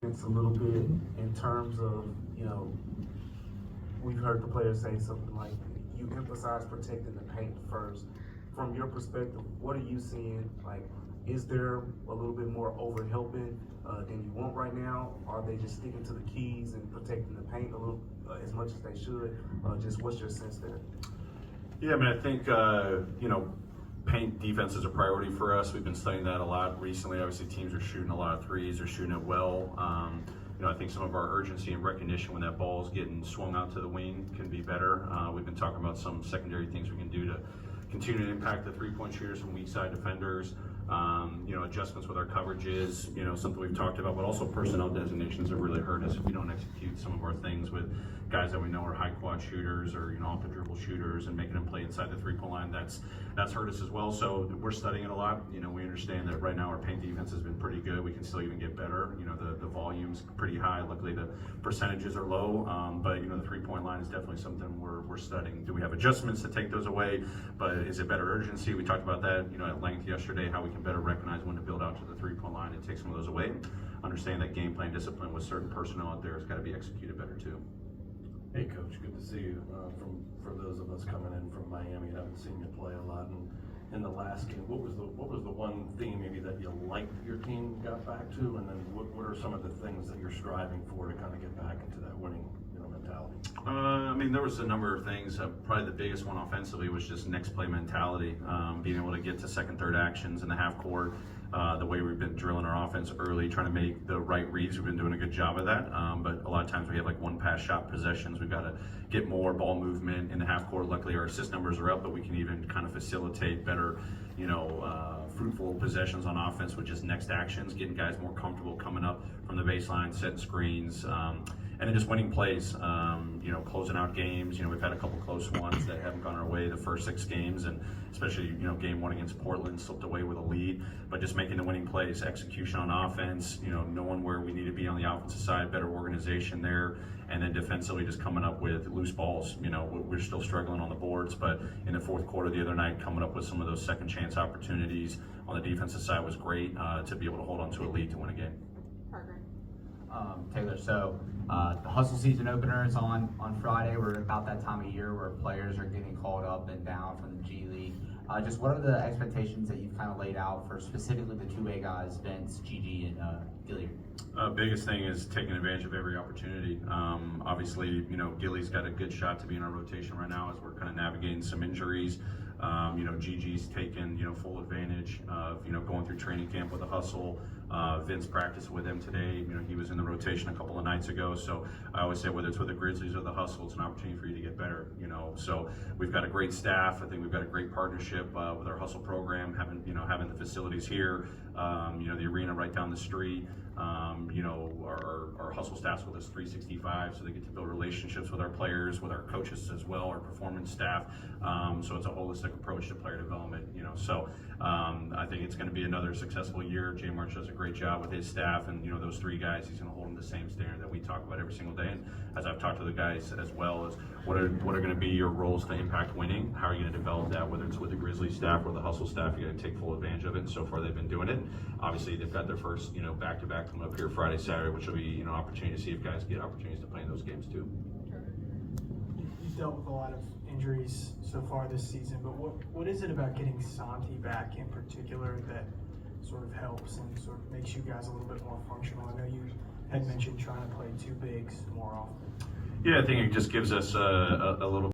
It's a little bit in terms of, we've heard the players say something like, you emphasize protecting the paint first. From your perspective, what are you seeing? Like, is there a little bit more over-helping than you want right now? Are they just sticking to the keys and protecting the paint a little as much as they should? Just what's your sense there? Yeah, I mean, I think, paint defense is a priority for us. We've been studying that a lot recently. Obviously, teams are shooting a lot of threes, they're shooting it well. I think some of our urgency and recognition when that ball is getting swung out to the wing can be better. We've been talking about some secondary things we can do to continue to impact the three-point shooters from weak side defenders. Adjustments with our coverages, something we've talked about, but also personnel designations have really hurt us if we don't execute some of our things with guys that we know are high quad shooters or, off the dribble shooters and making them play inside the three-point line. That's hurt us as well. So we're studying it a lot. We understand that right now our paint defense has been pretty good. We can still even get better. The volume's pretty high. Luckily the percentages are low, but the three-point line is definitely something we're studying. Do we have adjustments to take those away? But is it better urgency? We talked about that, at length yesterday, how we can better recognize when to build out to the three-point line and take some of those away. Understand that game plan discipline with certain personnel out there has got to be executed better too. Hey, Coach, good to see you. For those of us coming in from Miami, haven't seen you play a lot. And in the last game, what was the one theme maybe that you liked your team got back to, and then what are some of the things that you're striving for to kind of get back into that winning mentality? There was a number of things. Probably the biggest one offensively was just next play mentality, being able to get to second, third actions in the half court. The way we've been drilling our offense early, trying to make the right reads. We've been doing a good job of that. But a lot of times we have like one pass shot possessions. We've got to get more ball movement in the half court. Luckily our assist numbers are up, but we can even kind of facilitate better, fruitful possessions on offense with just next actions, getting guys more comfortable coming up from the baseline, setting screens, and then just winning plays, closing out games. We've had a couple close ones that haven't gone our way the first 6 games, and especially, game 1 against Portland, slipped away with a lead, but just making the winning plays, execution on offense, knowing where we need to be on the offensive side, better organization there, and then defensively just coming up with loose balls. We're still struggling on the boards, but in the fourth quarter the other night, coming up with some of those second chance opportunities on the defensive side was great to be able to hold on to a lead to win a game. Taylor, so the hustle season opener is on Friday. We're about that time of year where players are getting called up and down from the G League. Just what are the expectations that you've kind of laid out for specifically the 2A guys, Vince, Gigi, and Gilly? Biggest thing is taking advantage of every opportunity. Obviously, Gilly's got a good shot to be in our rotation right now as we're kind of navigating some injuries. Gigi's taken, full advantage of, going through training camp with a hustle. Vince practiced with him today. He was in the rotation a couple of nights ago. So I always say whether it's with the Grizzlies or the hustle, it's an opportunity for you to get better, So we've got a great staff. I think we've got a great partnership with our hustle program, having the facilities here, the arena right down the street. Our hustle staff's with us 365, so they get to build relationships with our players, with our coaches as well, our performance staff. So it's a holistic approach to player development, So I think it's going to be another successful year. Jay March does a great job with his staff, and those 3 guys, he's going to hold them to the same standard that we talk about every single day. And as I've talked to the guys as well, is what are going to be your roles to impact winning? How are you going to develop that? Whether it's with the Grizzlies staff or the hustle staff, you got to take full advantage of it. And so far they've been doing it. Obviously they've got their first back-to-back coming up here Friday, Saturday, which will be an opportunity to see if guys get opportunities to play in those games too. You've dealt with a lot of injuries so far this season, but what is it about getting Santi back in particular that sort of helps and sort of makes you guys a little bit more functional? I know you had mentioned trying to play 2 bigs more often. Yeah, I think it just gives us a little